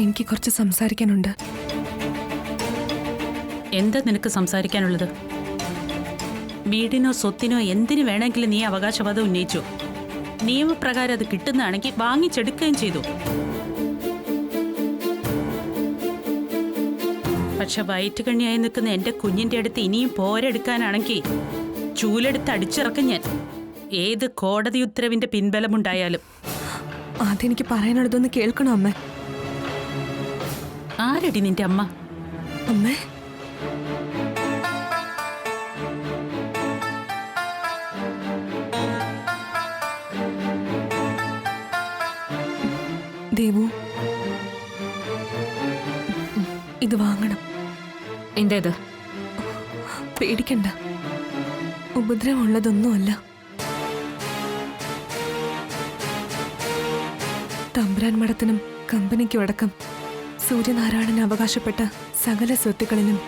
എനിക്ക് കുറച്ച് സംസാരിക്കാനുണ്ട്. എന്താ നിനക്ക് സംസാരിക്കാനുള്ളത്? വീടിനോ സ്വത്തിനോ എന്തിനു വേണമെങ്കിലും നീ അവകാശവാദം ഉന്നയിച്ചു. നിയമപ്രകാരം അത് കിട്ടുന്നതാണെങ്കിൽ വാങ്ങിച്ചെടുക്കുകയും ചെയ്തു. പക്ഷെ വയറ്റുകണ്ണിയായി നിൽക്കുന്ന എന്റെ കുഞ്ഞിന്റെ അടുത്ത് ഇനിയും പോരെടുക്കാനാണെങ്കിൽ ചൂലെടുത്ത് അടിച്ചിറക്കും ഞാൻ, ഏത് കോടതി ഉത്തരവിന്റെ പിൻബലമുണ്ടായാലും. അതെനിക്ക് പറയാനുള്ളതൊന്ന് കേൾക്കണോ അമ്മേ? ആരടി നിന്റെ അമ്മ? അമ്മേ, ദേവു, ഇത് വാങ്ങണം. എന്തേത്? പേടിക്കണ്ട, ഉപദ്രവമുള്ളതൊന്നുമല്ല. തമ്പുരാൻ മഠത്തിനും കമ്പനിക്കും അടക്കം സൂര്യനാരായണന് അവകാശപ്പെട്ട സകല സ്വത്തുക്കളിലും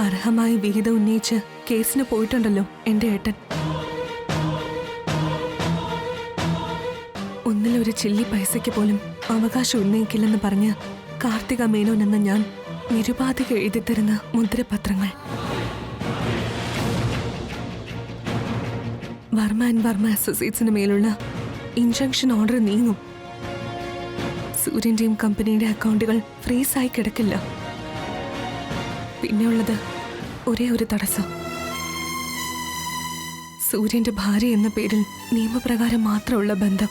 അർഹമായി വിഹിതം ഉന്നയിച്ച് കേസിന് പോയിട്ടുണ്ടല്ലോ എന്റെ ഏട്ടൻ. ഒന്നിലൊരു ചില്ലി പൈസയ്ക്ക് പോലും അവകാശം ഉന്നയിക്കില്ലെന്ന് പറഞ്ഞ് കാർത്തിക മേനോൻ എന്ന ഞാൻ നിരുപാധിക എഴുതിത്തരുന്ന മുദ്രപത്രങ്ങൾ വർമ്മ ആൻഡ് വർമ്മ അസോസിയേറ്റ്സിന് മേലുള്ള ഇൻജങ്ഷൻ ഓർഡർ നീങ്ങും. സൂര്യന്റെയും കമ്പനിയുടെ അക്കൗണ്ടുകൾ ഫ്രീസായി കിടക്കില്ല. പിന്നെയുള്ളത് ഒരേ ഒരു തടസ്സം, സൂര്യന്റെ ഭാര്യ എന്ന പേരിൽ നിയമപ്രകാരം മാത്രമുള്ള ബന്ധം.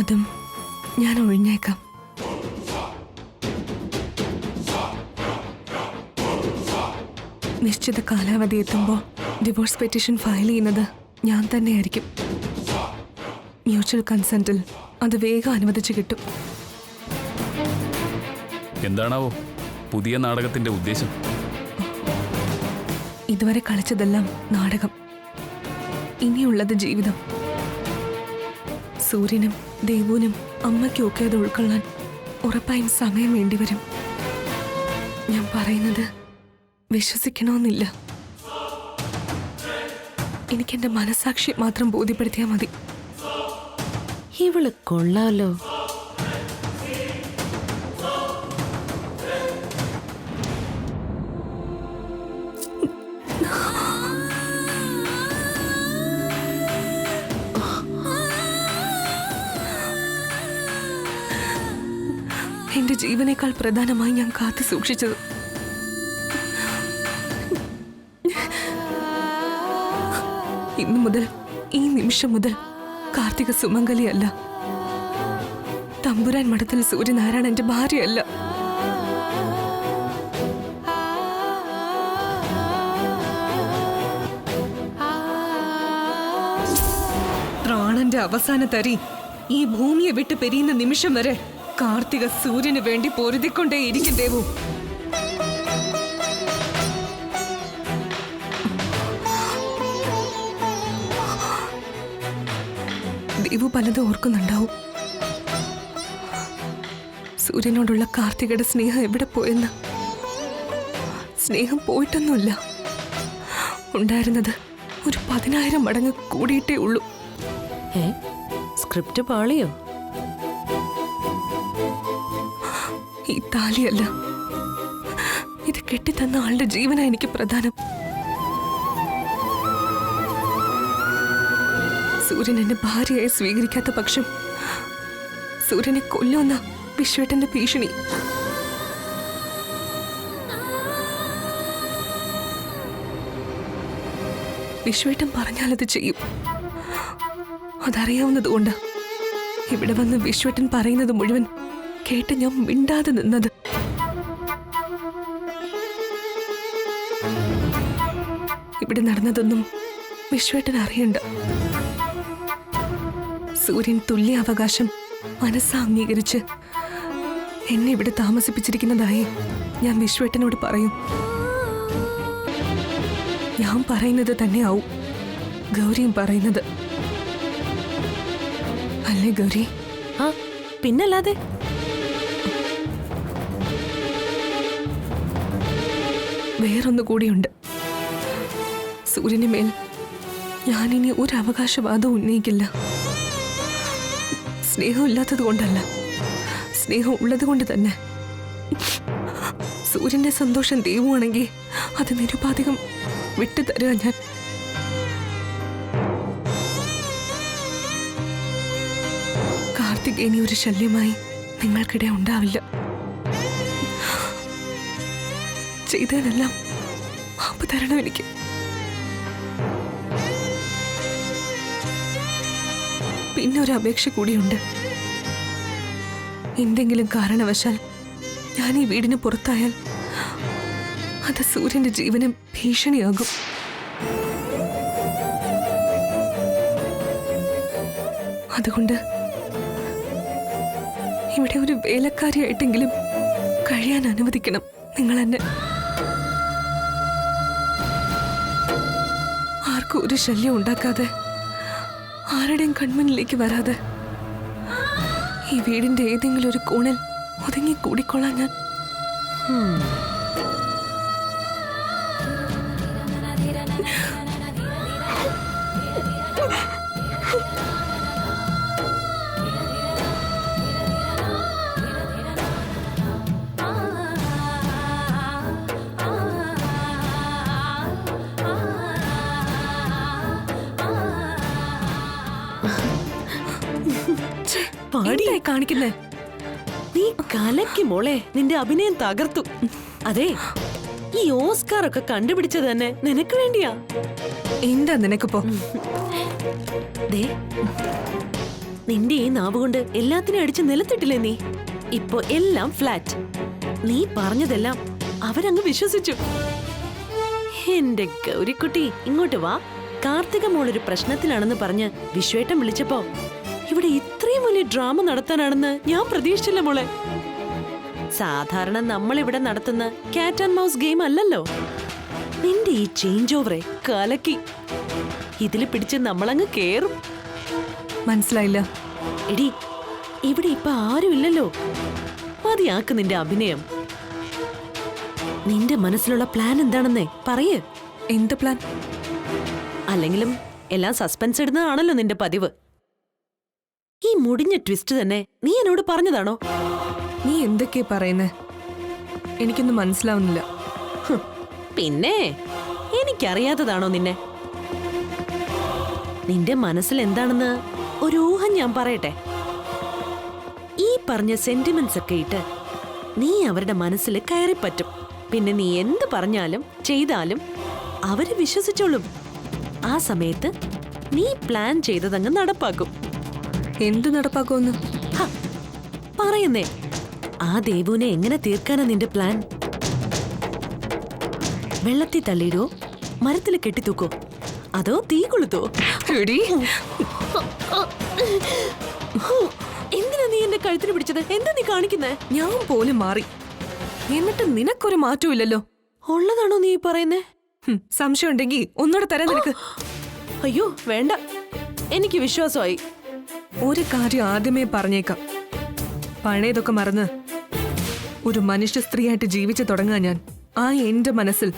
അതും ഞാൻ ഒഴിഞ്ഞേക്കാം. നിശ്ചിത കാലാവധി എത്തുമ്പോൾ ഡിവോഴ്സ് പെറ്റീഷൻ ഫയൽ ചെയ്യുന്നത് ഞാൻ തന്നെയായിരിക്കും. മ്യൂച്വൽ കൺസെന്റിൽ അത് വേഗം അനുവദിച്ചു കിട്ടും. എന്താണാവോ പുതിയ നാടകത്തിന്റെ ഉദ്ദേശം? ഇതുവരെ കളിച്ചതെല്ലാം നാടകം, ഇനിയുള്ളത് ജീവിതം. സൂര്യനും ദേവുനും അമ്മയ്ക്കും ഒക്കെ അത് ഉൾക്കൊള്ളാൻ ഉറപ്പായും സമയം വേണ്ടിവരും. ഞാൻ പറയുന്നത് വിശ്വസിക്കണമെന്നില്ല. എനിക്കെന്റെ മനസാക്ഷി മാത്രം ബോധ്യപ്പെടുത്തിയാൽ മതി. ഇവള് കൊള്ളാലോ. എന്റെ ജീവനേക്കാൾ പ്രധാനമായി ഞാൻ കാത്തു സൂക്ഷിച്ചത് ഇന്നു മുതൽ, ഈ നിമിഷം മുതൽ കാർത്തിക സുമംഗലിയല്ല. തമ്പുരാൻ മഠത്തിൽ സൂര്യനാരായണന്റെ ഭാര്യയല്ല. പ്രാണന്റെ അവസാന തരി ഈ ഭൂമിയെ വിട്ട് പെരിയുന്ന നിമിഷം വരെ കാർത്തിക സൂര്യന് വേണ്ടി പൊരുതിക്കൊണ്ടേയിരിക്കും ദേവു. ദേവു പലതും ഓർക്കുന്നുണ്ടാവും. സൂര്യനോടുള്ള കാർത്തികയുടെ സ്നേഹം എവിടെ പോയെന്ന്. സ്നേഹം പോയിട്ടൊന്നുമില്ല, ഉണ്ടായിരുന്നത് ഒരു 10,000 മടങ്ങ് കൂടിയിട്ടേ ഉള്ളൂ. സ്ക്രിപ്റ്റ് പാളിയോ? ഈ താലിയല്ല, ഇത് കെട്ടിത്തന്ന ആളുടെ ജീവനാ എനിക്ക് പ്രധാനം. സൂര്യൻ എന്നെ ഭാര്യയായി സ്വീകരിക്കാത്ത പക്ഷം സൂര്യനെ കൊല്ലുന്ന വിശ്വേട്ടന്റെ ഭീഷണി. വിശ്വേട്ടൻ പറഞ്ഞാലത് ചെയ്യും. അതറിയാവുന്നതുകൊണ്ട് ഇവിടെ വന്ന് വിശ്വേട്ടൻ പറയുന്നത് മുഴുവൻ കേട്ട് ഞാൻ മിണ്ടാതെ നിന്നത്. ഇവിടെ നടന്നതൊന്നും വിശ്വേട്ടൻ അറിയണ്ട. സൂര്യൻ തുല്യ അവകാശം മനസ്സാ അംഗീകരിച്ച് എന്നെ ഇവിടെ താമസിപ്പിച്ചിരിക്കുന്നതായി ഞാൻ വിശ്വേട്ടനോട് പറയും. ഞാൻ പറയുന്നത് തന്നെ ആവും ഗൗരിയും പറയുന്നത്. അല്ലേ ഗൗരി? ആ പിന്നല്ലാതെ. വേറൊന്നു കൂടിയുണ്ട്. സൂര്യന് മേൽ ഞാനിനി ഒരു അവകാശവാദവും ഉന്നയിക്കില്ല. സ്നേഹമില്ലാത്തത് കൊണ്ടല്ല, സ്നേഹം ഉള്ളത് കൊണ്ട് തന്നെ. സൂര്യന്റെ സന്തോഷം ദൈവമാണെങ്കിൽ അത് നിരുപാധികം വിട്ടുതരുക ഞാൻ. കാർത്തിക് ഇനി ഒരു ശല്യമായി നിങ്ങൾക്കിടെ ഉണ്ടാവില്ല. ചെയ്തതിനെല്ലാം മാപ്പ് തരണം എനിക്ക്. പിന്നെ ഒരു അപേക്ഷ കൂടിയുണ്ട്. എന്തെങ്കിലും കാരണവശാൽ ഞാൻ ഈ വീടിന് പുറത്തായാൽ അത് സൂര്യന്റെ ജീവന് ഭീഷണിയാകും. അതുകൊണ്ട് ഇവിടെ ഒരു വേലക്കാരിയായിട്ടെങ്കിലും കഴിയാൻ അനുവദിക്കണം നിങ്ങൾ എന്നെ. ആർക്കും ഒരു ശല്യം ഉണ്ടാക്കാതെ, ആരുടെയും കൺമുന്നിലേക്ക് വരാതെ ഈ വീടിന്റെ ഏതെങ്കിലും ഒരു കോണിൽ ഒതുങ്ങി കൂടിക്കൊള്ളാൻ ഞാൻ. പാടിയായി കാണിക്കുന്നേ. നീ കലക്കി മോളെ, നിന്റെ അഭിനയം തകർത്തു. അതെ, ഈ ഓസ്കാർ ഒക്കെ കണ്ടുപിടിച്ചത് തന്നെ നിനക്ക് വേണ്ടിയാ. എന്താ നിനക്കിപ്പോ? ദേ, നിന്റെ ഈ നാവ് കൊണ്ട് എല്ലാത്തിനും അടിച്ച് നിലത്തിട്ടില്ലേ നീ? ഇപ്പൊ എല്ലാം ഫ്ലാറ്റ്. നീ പറഞ്ഞതെല്ലാം അവരങ്ങ് വിശ്വസിച്ചു. എന്റെ ഗൗരിക്കുട്ടി, ഇങ്ങോട്ട് വാ. കാർത്തിക മോളൊരു പ്രശ്നത്തിലാണെന്ന് പറഞ്ഞ് വിശ്വേട്ടൻ വിളിച്ചപ്പോ ഇവിടെ ഇത്രയും വലിയ ഡ്രാമ നടത്താനാണെന്ന് ഞാൻ പ്രതീക്ഷിച്ചില്ല മോളെ. സാധാരണ നമ്മൾ ഇവിടെ നടത്തുന്ന കാറ്റ് ആൻഡ് മൗസ് ഗെയിം അല്ലല്ലോ. നിന്റെ ഈ ചേഞ്ച് ഓവറെ കലക്കി. ഇതിൽ പിടിച്ച് നമ്മളങ്ങ് കേറും. മനസ്സിലായില്ല. എടി, ഇവിടെ ഇപ്പൊ ആരും ഇല്ലല്ലോ. മതിയാക്ക് നിന്റെ അഭിനയം. നിന്റെ മനസ്സിലുള്ള പ്ലാൻ എന്താണെന്നേ പറയ്. എന്ത് പ്ലാൻ? അല്ലെങ്കിലും എല്ലാം സസ്പെൻസ് ഇടുന്നതാണല്ലോ നിന്റെ പതിവ്. ഈ മുടിഞ്ഞ ട്വിസ്റ്റ് തന്നെ നീ എന്നോട് പറഞ്ഞതാണോ? നീ എന്തൊക്കെയാ പറയുന്നേ? എനിക്കൊന്നും മനസ്സിലാവുന്നില്ല. പിന്നെ എനിക്കറിയാത്തതാണോ നിന്നെ? നിന്റെ മനസ്സിൽ എന്താണെന്ന് ഒരു ഊഹം ഞാൻ പറയട്ടെ. ഈ പറഞ്ഞ സെന്റിമെന്റ്സ് ഒക്കെ ഇട്ട് നീ അവരുടെ മനസ്സിൽ കയറിപ്പറ്റും. പിന്നെ നീ എന്ത് പറഞ്ഞാലും ചെയ്താലും അവര് വിശ്വസിച്ചോളും. ആ സമയത്ത് നീ പ്ലാൻ ചെയ്തതങ്ങ് നടപ്പാക്കും. എന്ത് നടപ്പാക്കുമെന്ന്? പറയുന്നേ, ആ ദേവുവിനെ എങ്ങനെ തീർക്കാനാ നിന്റെ പ്ലാൻ? വെള്ളത്തിൽ തള്ളിയിടോ, മരത്തിൽ കെട്ടിത്തൂക്കോ, അതോ തീ കൊളുത്തോ? എന്തിനാ നീ എന്റെ കഴുത്തിന് പിടിച്ചത്? എന്താ നീ കാണിക്കുന്നേ? ഞാൻ പോലും മാറി, എന്നിട്ട് നിനക്കൊരു മാറ്റവും ഇല്ലല്ലോ. ഉള്ളതാണോ നീ പറയുന്നേ? സംശയം ഉണ്ടെങ്കിൽ ഒന്നുകൂടെ തരാൻ നിനക്ക്. അയ്യോ വേണ്ട, എനിക്ക് വിശ്വാസമായി. ഒരു കാര്യം ആദ്യമേ പറഞ്ഞേക്കാം. പഴയതൊക്കെ മറന്ന് ഒരു മനുഷ്യ സ്ത്രീയായിട്ട് ജീവിച്ചു തുടങ്ങാൻ ഞാൻ. ആ എന്റെ മനസ്സിൽ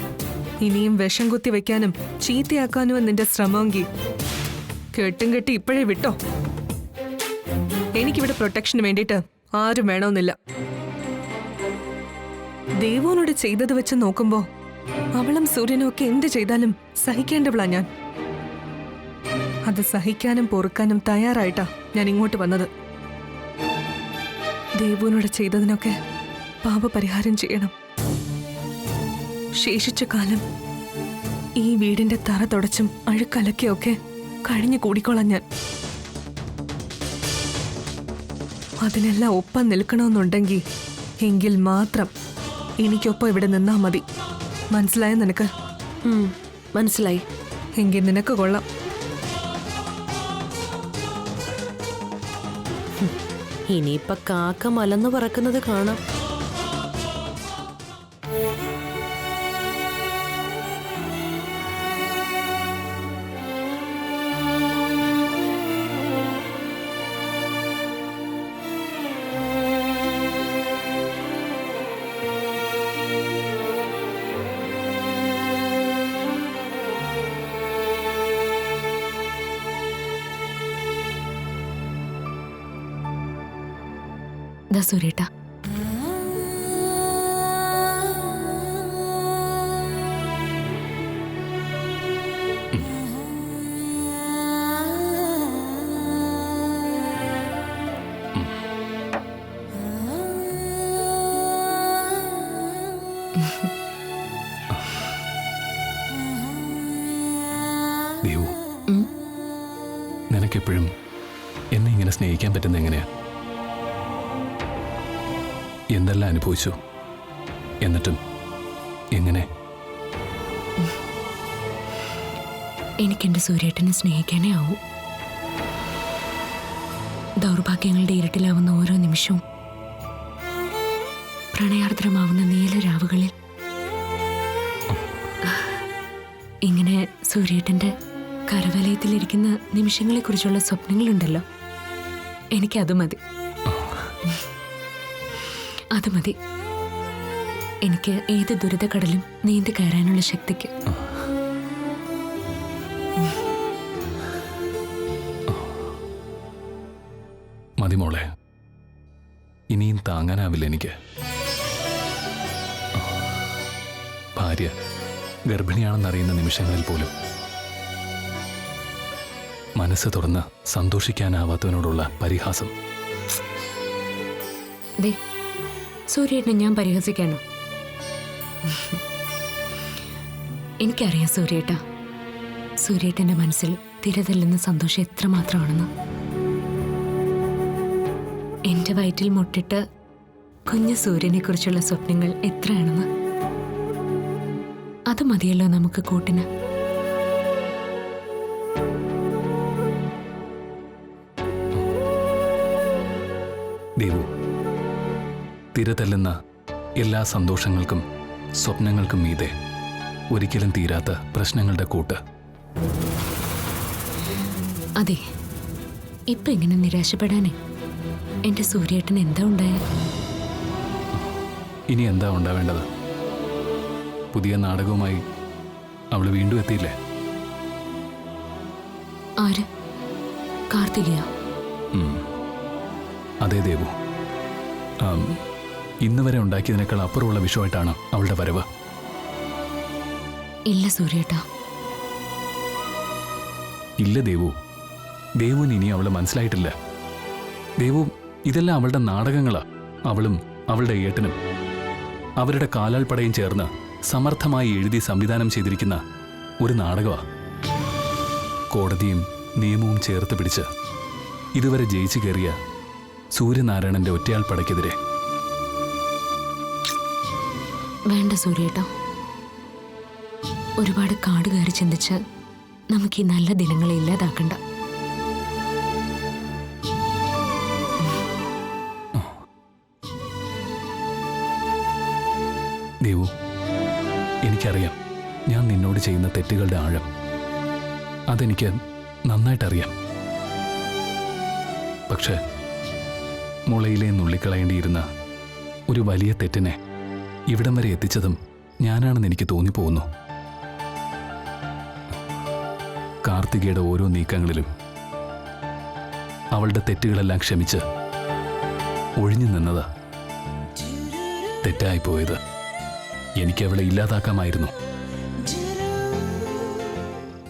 ഇനിയും വിഷം കുത്തി വെക്കാനും ചീത്തയാക്കാനും നിന്റെ ശ്രമമെങ്കിൽ കെട്ടും കെട്ടി ഇപ്പോഴേ വിട്ടോ. എനിക്കിവിടെ പ്രൊട്ടക്ഷന് വേണ്ടിയിട്ട് ആരും വേണമെന്നില്ല. ദേവോനോട് ചെയ്തത് വെച്ച് നോക്കുമ്പോ അവളും സൂര്യനും ഒക്കെ എന്ത് ചെയ്താലും സഹിക്കേണ്ടവളാ ഞാൻ. അത് സഹിക്കാനും പൊറുക്കാനും തയ്യാറായിട്ടാ ഞാൻ ഇങ്ങോട്ട് വന്നത്. ദേവുവിനോട് ചെയ്തതിനൊക്കെ പാപപരിഹാരം ചെയ്യണം. ശേഷിച്ച കാലം ഈ വീടിന്റെ തറ തുടച്ചും അഴുക്കലക്കിയൊക്കെ കഴിഞ്ഞു കൂടിക്കോളാം ഞാൻ. അതിനെല്ലാം ഒപ്പം നിൽക്കണമെന്നുണ്ടെങ്കിൽ എങ്കിൽ മാത്രം എനിക്കൊപ്പം ഇവിടെ നിന്നാ മതി. മനസ്സിലായ നിനക്ക്? മനസ്സിലായി. എങ്കിൽ നിനക്ക് കൊള്ളാം. ഇനിയിപ്പൊ കാക്ക മലന്ന് പറക്കുന്നത് കാണാം. ദാ സൂര്യേട്ടാ, ദേവു, നിനക്കെപ്പോഴും എന്നെ ഇങ്ങനെ സ്നേഹിക്കാൻ പറ്റുന്ന എങ്ങനെയാ? എന്തെല്ലാം അനുഭവിച്ചു, എന്നിട്ടും എങ്ങനെ? എനിക്കെന്റെ സൂര്യേട്ടനെ സ്നേഹിക്കാനേ ആവൂ. ദൗർഭാഗ്യങ്ങളുടെ ഇരുട്ടിലാവുന്ന ഓരോ നിമിഷവും, പ്രണയാർദ്രമാവുന്ന നീല രാവുകളിൽ ഇങ്ങനെ സൂര്യേട്ടന്റെ കരവലയത്തിലിരിക്കുന്ന നിമിഷങ്ങളെക്കുറിച്ചുള്ള സ്വപ്നങ്ങളുണ്ടല്ലോ, എനിക്കത് മതി. അത് മതി എനിക്ക് ഏത് ദുരിതക്കടലും നീന്തി കയറാനുള്ള ശക്തിക്ക്. മതി മോളെ, ഇനിയും താങ്ങാനാവില്ല എനിക്ക്. ഭാര്യ ഗർഭിണിയാണെന്നറിയുന്ന നിമിഷങ്ങളിൽ പോലും മനസ്സ് തുറന്ന് സന്തോഷിക്കാനാവാത്തവനോടുള്ള പരിഹാസം. സൂര്യേട്ടനെ ഞാൻ പരിഹസിക്കാനോ? എനിക്കറിയാം സൂര്യേട്ടാ, സൂര്യേട്ടന്റെ മനസ്സിൽ തിരതല്ലുന്ന സന്തോഷം എത്രമാത്രമാണെന്ന്. എന്റെ വയറ്റിൽ മുട്ടിട്ട് കുഞ്ഞു സൂര്യനെ കുറിച്ചുള്ള സ്വപ്നങ്ങൾ എത്രയാണെന്ന്. അത് മതിയല്ലോ നമുക്ക് കൂട്ടിന്. ദേവു, തിരതല്ലുന്ന എല്ലാ സന്തോഷങ്ങൾക്കും സ്വപ്നങ്ങൾക്കും മീതെ ഒരിക്കലും തീരാത്ത പ്രശ്നങ്ങളുടെ കൂട്ട്. അതെ, ഇപ്പൊ ഇങ്ങനെ നിരാശപ്പെടാനേ എന്റെ സൂര്യേട്ടൻ എന്താ ഉണ്ടായ? ഇനി എന്താ ഉണ്ടാവേണ്ടത്? പുതിയ നാടകവുമായി അവള് വീണ്ടും എത്തിയില്ലേ? ആര്? കാർത്തികയ? അതെ ദേവു, ഇന്ന് വരെ ഉണ്ടാക്കിയതിനേക്കാൾ അപ്പുറമുള്ള വിഷയമായിട്ടാണ് അവളുടെ വരവ്. ഇല്ല സൂര്യേട്ടാ. ഇല്ല ദേവു, ദേവുവിന് ഇനി അവളെ മനസ്സിലായിട്ടില്ല. ദേവു, ഇതെല്ലാം അവളുടെ നാടകങ്ങളാ. അവളും അവളുടെ ഏട്ടനും അവരുടെ കാലാൾപ്പടയും ചേർന്ന് സമർത്ഥമായി എഴുതി സംവിധാനം ചെയ്തിരിക്കുന്ന ഒരു നാടകമാ. കോടതിയും നിയമവും ചേർത്ത് പിടിച്ച് ഇതുവരെ ജയിച്ചു കയറിയ സൂര്യനാരായണന്റെ ഒറ്റയാൾപ്പടയ്ക്കെതിരെ. വേണ്ട സൂര്യേട്ടാ, ഒരുപാട് കാട് കയറി ചിന്തിച്ച് നമുക്ക് ഈ നല്ല ദിനങ്ങളെ ഇല്ലാതാക്കണ്ട. ദേവു, എനിക്കറിയാം ഞാൻ നിന്നോട് ചെയ്യുന്ന തെറ്റുകളുടെ ആഴം. അതെനിക്ക് നന്നായിട്ടറിയാം. പക്ഷേ മുളയിലെ നുള്ളിക്കളയേണ്ടിയിരുന്ന ഒരു വലിയ തെറ്റിനെ ഇവിടം വരെ എത്തിച്ചതും ഞാനാണെന്ന് എനിക്ക് തോന്നിപ്പോകുന്നു. കാർത്തികയുടെ ഓരോ നീക്കങ്ങളിലും അവളുടെ തെറ്റുകളെല്ലാം ക്ഷമിച്ച് ഒഴിഞ്ഞു നിന്നത് തെറ്റായിപ്പോയത്. എനിക്ക് അവളെ ഇല്ലാതാക്കാമായിരുന്നു.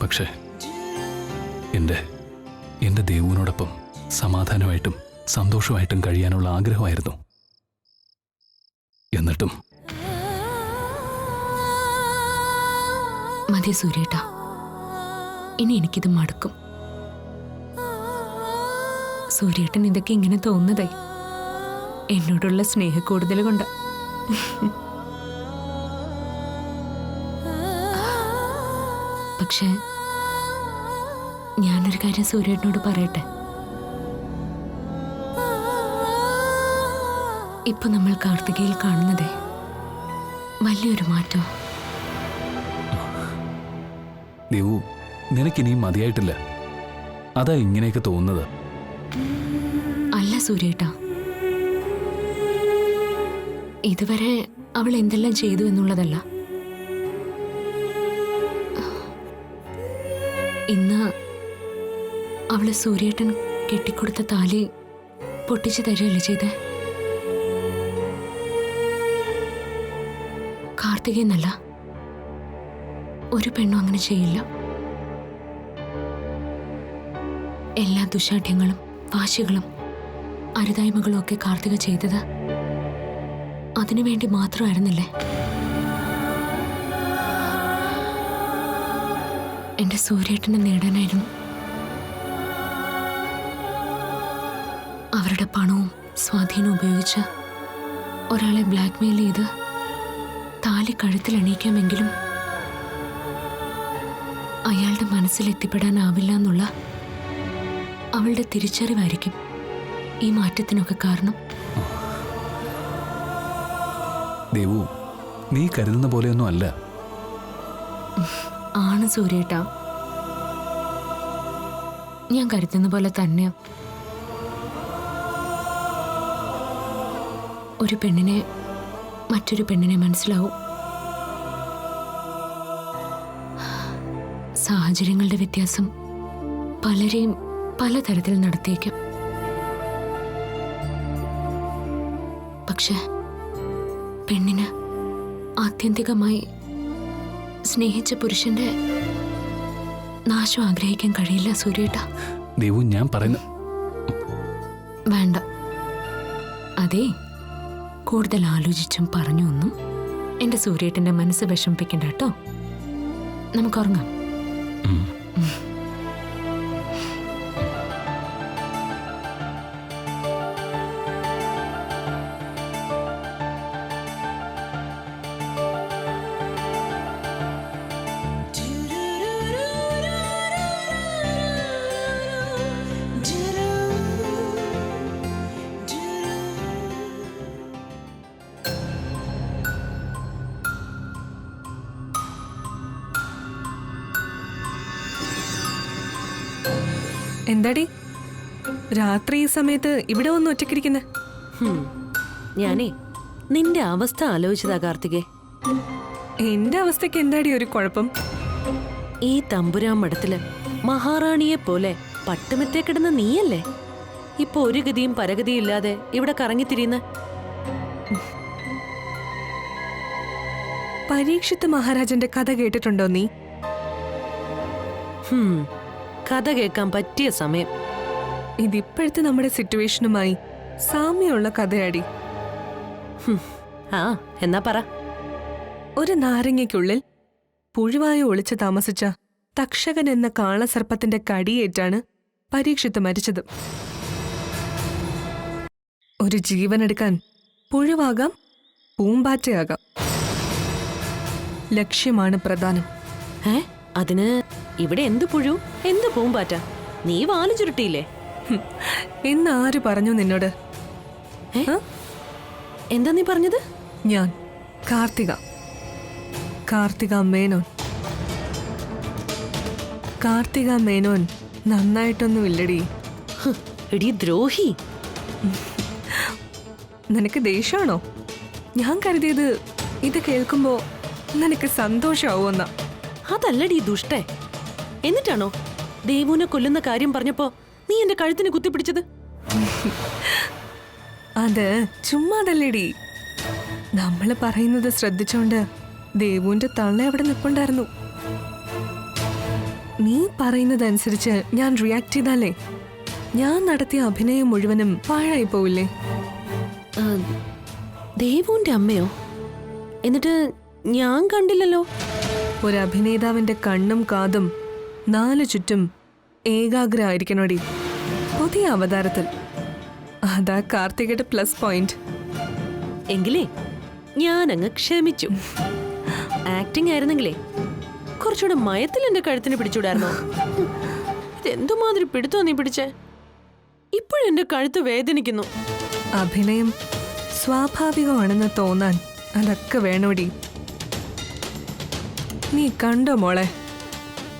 പക്ഷേ എൻ്റെ ദേവുവിനോടൊപ്പം സമാധാനമായിട്ടും സന്തോഷമായിട്ടും കഴിയാനുള്ള ആഗ്രഹമായിരുന്നു. എന്നിട്ടും മതി സൂര്യേട്ടാ, ഇനി എനിക്കിത് മടുക്കും. സൂര്യേട്ടൻ ഇതൊക്കെ ഇങ്ങനെ തോന്നുന്നതായി എന്നോടുള്ള സ്നേഹക്കൂടുതൽ കൊണ്ട്. പക്ഷേ ഞാനൊരു കാര്യം സൂര്യേട്ടനോട് പറയട്ടെ. ഇപ്പൊ നമ്മൾ കാർത്തികയിൽ കാണുന്നതേ വലിയൊരു മാറ്റം. ദേവു, നിനക്കിനിയും മതിയായിട്ടില്ല. അതാ ഇങ്ങനെയൊക്കെ തോന്നുന്നത്. അല്ല സൂര്യേട്ടാ, ഇതുവരെ അവൾ എന്തെല്ലാം ചെയ്തു എന്നുള്ളതല്ല, ഇന്ന് അവള് സൂര്യേട്ടൻ കെട്ടിക്കൊടുത്ത താലി പൊട്ടിച്ചു തരികയല്ലേ ചെയ്തേ. കാർത്തികയെന്നല്ല, ഒരു പെണ്ണും അങ്ങനെ ചെയ്യില്ല. എല്ലാ ദുശാഠ്യങ്ങളും വാശികളും അരുതായ്മകളും ഒക്കെ കാർത്തിക ചെയ്തത് അതിനുവേണ്ടി മാത്രമായിരുന്നില്ലേ? എന്റെ സൂര്യേട്ടനെ നേടാനായിരുന്നു. അവരുടെ പണവും സ്വാധീനവും ഉപയോഗിച്ച് ഒരാളെ ബ്ലാക്ക്മെയിൽ ചെയ്ത് താലി കഴുത്തിൽ അണിയിക്കാമെങ്കിലും അയാളുടെ മനസ്സിൽ എത്തിപ്പെടാനാവില്ല എന്നുള്ള അവളുടെ തിരിച്ചറിവായിരിക്കും ഈ മാറ്റത്തിനൊക്കെ കാരണം. ദേവു, നീ കരുതുന്ന പോലെയൊന്നും അല്ല. ആണ് സൂര്യേട്ടാ, ഞാൻ കരുതുന്ന പോലെ തന്നെയാ. ഒരു പെണ്ണിനെ മറ്റൊരു പെണ്ണിനെ മനസ്സിലാവും. സാഹചര്യങ്ങളുടെ വ്യത്യാസം പലരെയും പലതരത്തിൽ നടത്തിയേക്കും. പക്ഷെ പെണ്ണിന് ആത്യന്തികമായി സ്നേഹിച്ച പുരുഷന്റെ നാശം ആഗ്രഹിക്കാൻ കഴിയില്ല സൂര്യേട്ടാ. ദേവു, ഞാൻ പറയുന്ന വേണ്ട. അതെ, കൂടുതൽ ആലോചിച്ചും പറഞ്ഞു ഒന്നും എന്റെ സൂര്യേട്ടന്റെ മനസ്സ് വിഷമിപ്പിക്കണ്ട കേട്ടോ. നമുക്കുറങ്ങാം. എന്താടി രാത്രി ഈ സമയത്ത് ഇവിടെ ഒന്ന് ഒറ്റക്കിരിക്കുന്നെ? ഞാനേ നിന്റെ അവസ്ഥ ആലോചിച്ചതാ കാർത്തികേ. എന്റെ അവസ്ഥയ്ക്ക് എന്താടി ഒരു കുഴപ്പം? ഈ തമ്പുരാൻ മഠത്തില് മഹാറാണിയെ പോലെ പട്ടുമെത്തേ കിടന്ന നീയല്ലേ ഇപ്പൊ ഒരു ഗതിയും പരഗതിയും ഇല്ലാതെ ഇവിടെ കറങ്ങിത്തിരിയുന്ന? പരീക്ഷിത്ത് മഹാരാജന്റെ കഥ കേട്ടിട്ടുണ്ടോ നീ? കഥ കേൾക്കാൻ പറ്റിയ സമയം. ഇതിപ്പോഴത്തെ നമ്മുടെ സിറ്റുവേഷനുമായി സാമ്യമുള്ള കഥയാടി. ആ എന്നാ പറ. ഒരു നാരങ്ങയ്ക്കുള്ളിൽ പുഴുവായി ഒളിച്ചു താമസിച്ച തക്ഷകൻ എന്ന കാളസർപ്പത്തിന്റെ കടിയേറ്റാണ് പരീക്ഷിത്ത് മരിച്ചത്. ഒരു ജീവനെടുക്കാൻ പുഴുവാകാം, പൂമ്പാറ്റയാകാം. ലക്ഷ്യമാണ് പ്രധാനം. അതിന് ഇവിടെ എന്ത് പുഴു എന്ത് പൂമ്പാറ്റ? നീ വാല് ചുരുട്ടിയില്ലേ? എന്ന് ആര് പറഞ്ഞു നിന്നോട്? എന്താ നീ പറഞ്ഞത്? ഞാൻ കാർത്തിക മേനോൻ. കാർത്തിക മേനോൻ നന്നായിട്ടൊന്നുമില്ലടി. എടി ദ്രോഹി, നിനക്ക് ദേഷ്യമാണോ? ഞാൻ കരുതിയത് ഇത് കേൾക്കുമ്പോ നിനക്ക് സന്തോഷാവുമെന്ന. അതല്ലടി ദുഷ്ടേ. എന്നിട്ടാണോ ദേവുനെ കൊല്ലുന്ന കാര്യം പറഞ്ഞപ്പോ നീ എന്റെ കഴുത്തിന് കുത്തിപ്പിടിച്ചത്? അത് ചുമ്മാതല്ലേടി. നമ്മള് പറയുന്നത് ശ്രദ്ധിച്ചോണ്ട് ദേവുവിന്റെ തള്ള അവിടെ നിൽപ്പുണ്ടായിരുന്നു. നീ പറയുന്നതനുസരിച്ച് ഞാൻ റിയാക്ട് ചെയ്താലേ ഞാൻ നടത്തിയ അഭിനയം മുഴുവനും പാഴായി പോവില്ലേ? ദേവുവിന്റെ അമ്മയോ? എന്നിട്ട് ഞാൻ കണ്ടില്ലല്ലോ. ഒരു അഭിനേതാവിന്റെ കണ്ണും കാതും നാലു ചുറ്റും ഏകാഗ്രമായിരിക്കണോടി പുതിയ അവതാരത്തിൽ. അതാ കാർത്തികയുടെ പ്ലസ് പോയിന്റ്. എങ്കിലേ ഞാൻ അങ്ങ് ക്ഷമിച്ചു. ആക്ടിംഗ് ആയിരുന്നെങ്കിലേ കുറച്ചുകൂടെ മയത്തിൽ എന്റെ കഴുത്തിന് പിടിച്ചൂടായിരുന്നോ? ഇതെന്തുമാതിരി പിടുത്തോ നീ പിടിച്ചേ? ഇപ്പോഴെന്റെ കഴുത്ത് വേദനിക്കുന്നു. അഭിനയം സ്വാഭാവികമാണെന്ന് തോന്നാൻ അതൊക്കെ വേണോടി. നീ കണ്ടോ മോളെ,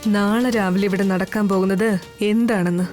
നാളെ രാവിലെ ഇവിടെ നടക്കാൻ പോകുന്നത് എന്താണെന്ന്?